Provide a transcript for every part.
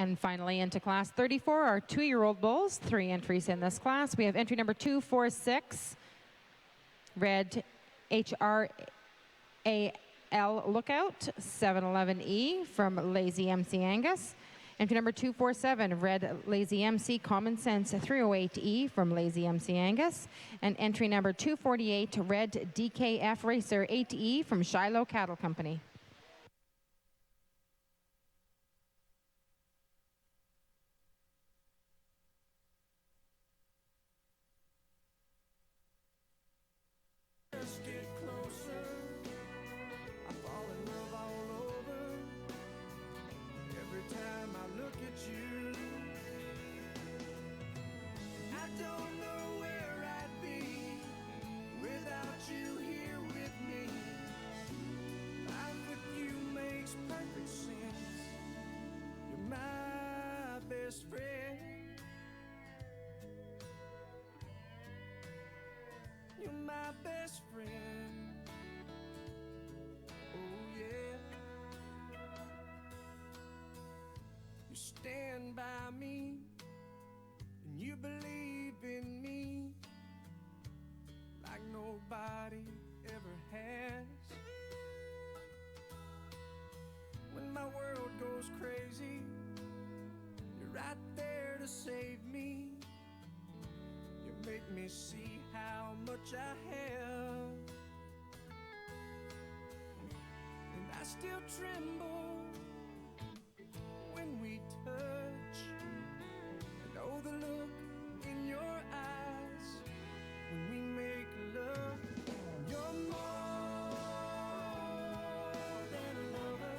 And finally, into class 34, our 2-year-old bulls. 3 entries in this class. We have entry number 246, red HRAL Lookout, 711E from Lazy MC Angus. Entry number 247, red Lazy MC Common Sense 308E from Lazy MC Angus. And entry number 248, red DKF Racer 8E from Shiloh Cattle Company. You're my best friend. Oh yeah. You stand by me and you believe in me like nobody ever has. When my world goes crazy, you're right there to save me. You make me see how much I have, and I still tremble when we touch. And oh, the look in your eyes when we make love. You're more than a lover.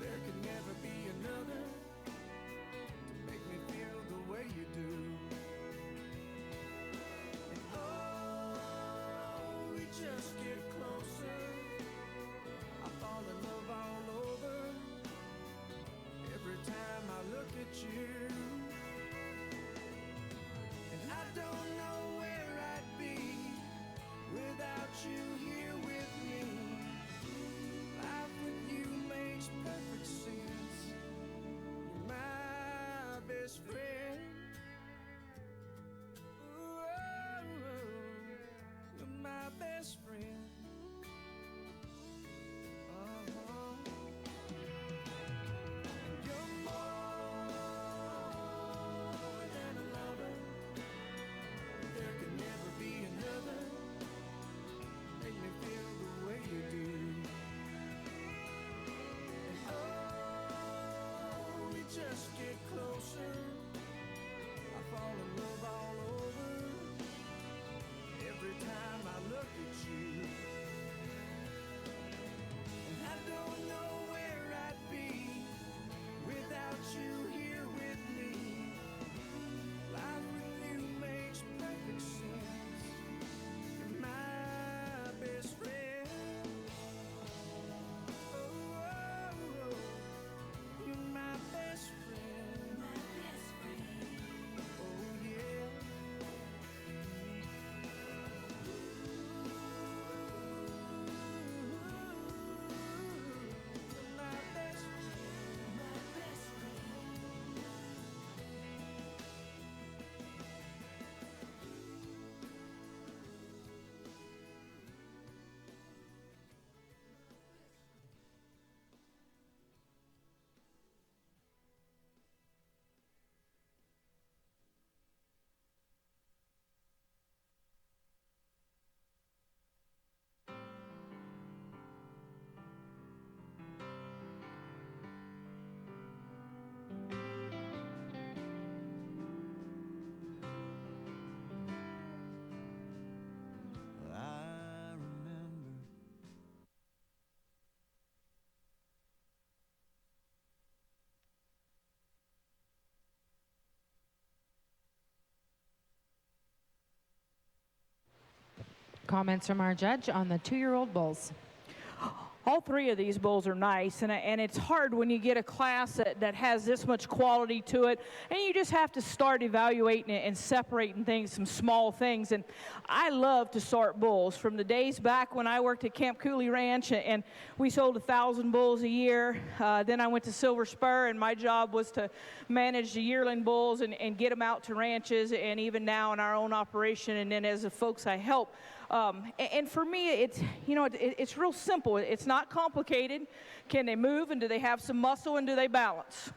There could never be another to make me feel the way you do. Just get closer, I fall in love all over. Every time I look at you, and I don't know where I'd be without you here with me. Life with you makes perfect sense. You're my best friend. My best friend. You're more than a lover. There could never be another. Make me feel the way you do. And oh, we just get closer. I fall in love all over. Every time I look at you, and I don't know where I'd be without you here with me. Life with you makes perfect sense. You're my best friend. Oh, oh, oh. You're my best friend. My best friend. Oh yeah. Comments from our judge on the 2-year-old bulls. All three of these bulls are nice, and it's hard when you get a class that has this much quality to it, and you just have to start evaluating it and separating things, some small things. And I love to sort bulls. From the days back when I worked at Camp Cooley Ranch, and we sold 1,000 bulls a year. Then I went to Silver Spur, and my job was to manage the yearling bulls and get them out to ranches, and even now in our own operation, and then as the folks I help. And for me, it's real simple. It's not complicated. Can they move, and do they have some muscle, and do they balance?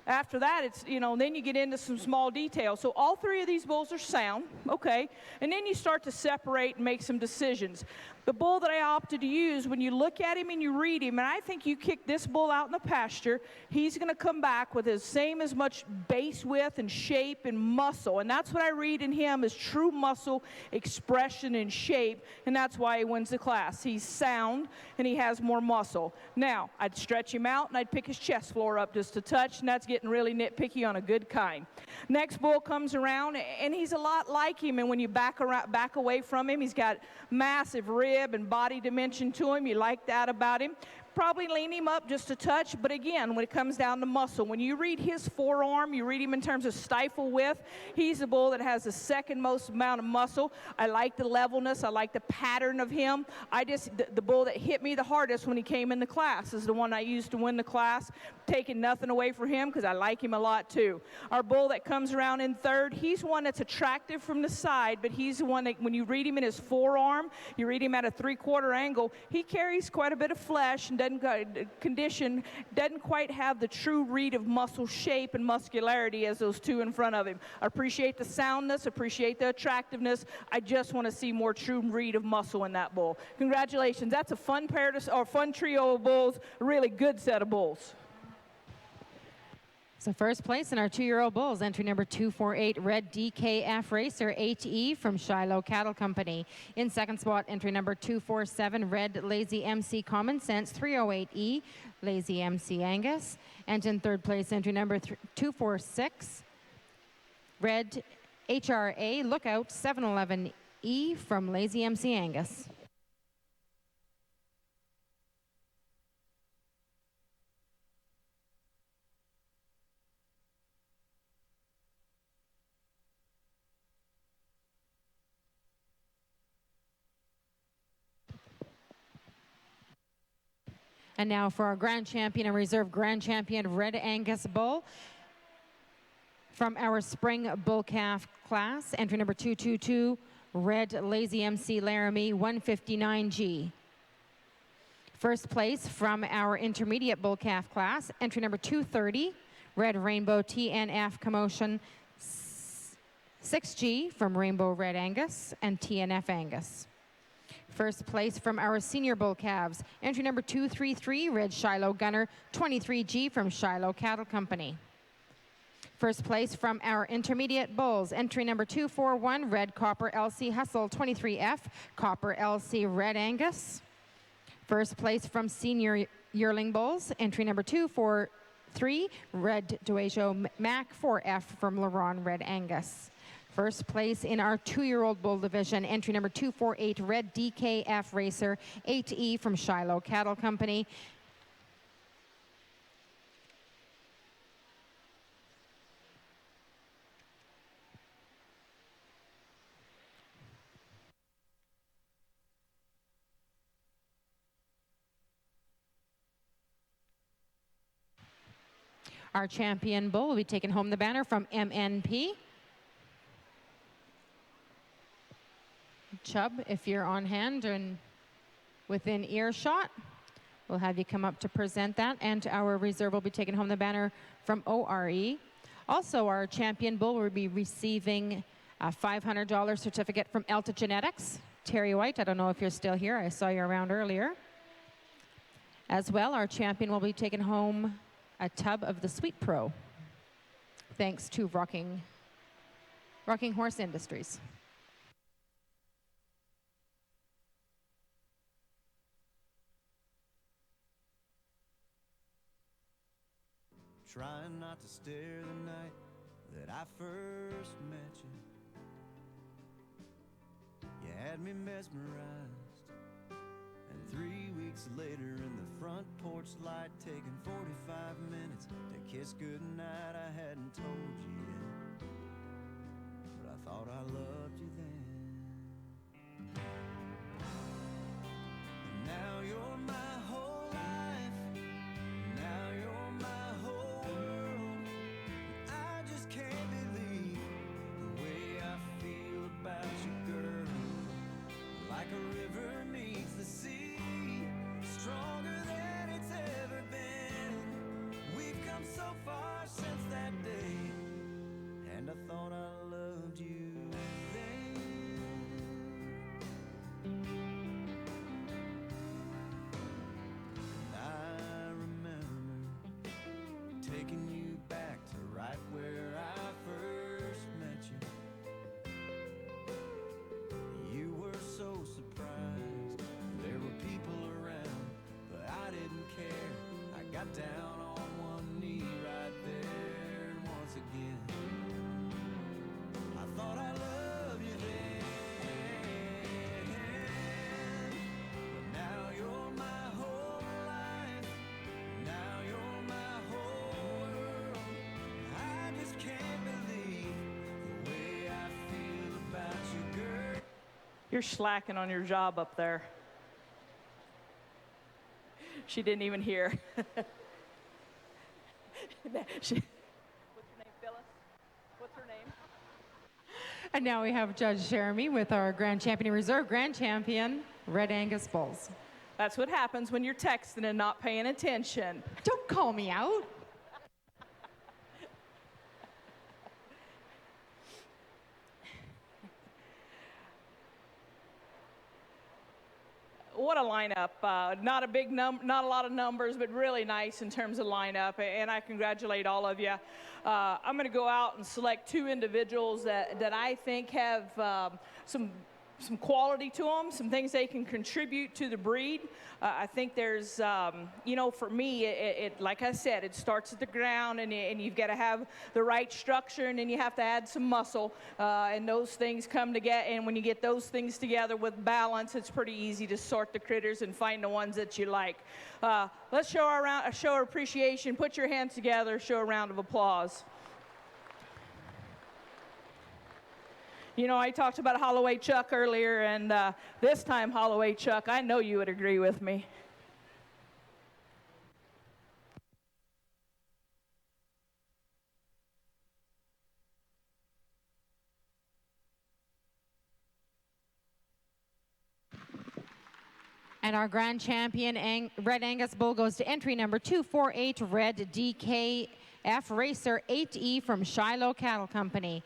After that, it's, then you get into some small details. So all three of these bulls are sound, okay? And then you start to separate and make some decisions. The bull that I opted to use, when you look at him and you read him, and I think you kick this bull out in the pasture, he's going to come back with his same as much base width and shape and muscle. And that's what I read in him is true muscle, expression, and shape, and that's why he wins the class. He's sound, and he has more muscle. Now, I'd stretch him out, and I'd pick his chest floor up just a touch, and that's getting really nitpicky on a good kind. Next bull comes around, and he's a lot like him, and when you back away from him, he's got massive ribs and body dimension to him. You like that about him. Probably lean him up just a touch, but again, when it comes down to muscle, when you read his forearm, you read him in terms of stifle width, he's the bull that has the second most amount of muscle. I like the levelness. I like the pattern of him. The bull that hit me the hardest when he came in the class is the one I used to win the class, taking nothing away from him because I like him a lot too. Our bull that comes around in third, he's one that's attractive from the side, but he's the one that when you read him in his forearm, you read him at a 3/4 angle, he carries quite a bit of flesh and doesn't quite have the true read of muscle shape and muscularity as those two in front of him. I appreciate the soundness, appreciate the attractiveness. I just want to see more true read of muscle in that bull. Congratulations. That's a fun fun trio of bulls, a really good set of bulls. So first place in our 2-year-old bulls, entry number 248, Red DKF Racer 8E from Shiloh Cattle Company. In second spot, entry number 247, Red Lazy MC Common Sense 308E, Lazy MC Angus. And in third place, entry number 246, Red HRA Lookout 711E from Lazy MC Angus. And now for our Grand Champion and Reserve Grand Champion Red Angus Bull from our Spring Bull Calf class, entry number 222, Red Lazy MC Laramie 159G. First place from our Intermediate Bull Calf class, entry number 230, Red Rainbow TNF Commotion 6G from Rainbow Red Angus and TNF Angus. First place from our Senior Bull Calves, entry number 233, Red Shiloh Gunner 23G from Shiloh Cattle Company. First place from our Intermediate Bulls, entry number 241, Red Copper LC Hustle 23F, Copper LC Red Angus. First place from Senior Yearling Bulls, entry number 243, Red Duajo Mac 4F from Laron Red Angus. First place in our 2-year-old bull division, entry number 248, Red DKF Racer 8E from Shiloh Cattle Company. Our champion bull will be taking home the banner from MNP. Chubb, if you're on hand and within earshot, we'll have you come up to present that. And our reserve will be taking home the banner from ORE. Also, our champion bull will be receiving a $500 certificate from Elta Genetics. Terry White, I don't know if you're still here. I saw you around earlier. As well, our champion will be taking home a tub of the Sweet Pro, thanks to Rocking Horse Industries. Trying not to stare the night that I first met you. You had me mesmerized, and 3 weeks weeks later in the front porch light, taking 45 minutes to kiss goodnight. I hadn't told you yet, but I thought I loved you then. And now you're my whole life, now you're my whole world. I just can't believe the way I feel about you, girl. Like a river meets the sea, stronger than it's ever been. We've come so far since that day, and I thought I loved you then. And I remember taking you back to right where I first met you. You were so surprised, there were people around, but I didn't care. I got down on one knee right there, and once again I thought I loved you then. But now you're my whole life, now you're my whole world. I just can't believe the way I feel about you, girl. You're slacking on your job up there. She didn't even hear. What's her name, Phyllis? What's her name? And now we have Judge Jeremy with our Grand Champion in Reserve, Grand Champion, Red Angus Bulls. That's what happens when you're texting and not paying attention. Don't call me out. What a lineup. Not a lot of numbers, but really nice in terms of lineup, and I congratulate all of you. I'm going to go out and select two individuals that I think have some quality to them, some things they can contribute to the breed. I think there's, for me, it like I said, it starts at the ground, and you've got to have the right structure, and then you have to add some muscle, and those things come together. And when you get those things together with balance, it's pretty easy to sort the critters and find the ones that you like. Let's show our appreciation. Put your hands together. Show a round of applause. You know, I talked about Holloway Chuck earlier, and this time, Holloway Chuck, I know you would agree with me. And our Grand Champion Red Angus Bull goes to entry number 248, Red DKF Racer 8E from Shiloh Cattle Company.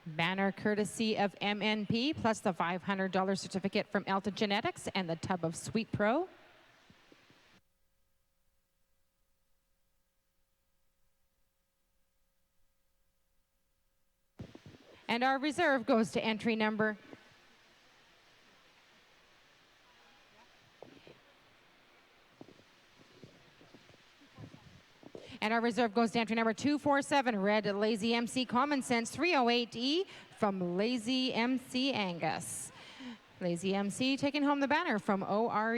Banner courtesy of MNP, plus the $500 certificate from Elta Genetics and the tub of Sweet Pro. And our reserve goes to entry number And our reserve goes to entry number 247, Red Lazy MC Common Sense 308E from Lazy MC Angus. Lazy MC taking home the banner from ORE.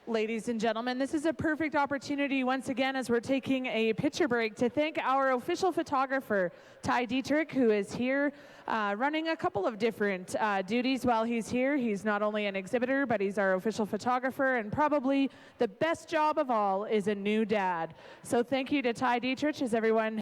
Ladies and gentlemen, this is a perfect opportunity once again as we're taking a picture break to thank our official photographer, Ty Dietrich, who is here running a couple of different duties while he's here. He's not only an exhibitor, but he's our official photographer, and probably the best job of all is a new dad. So thank you to Ty Dietrich as everyone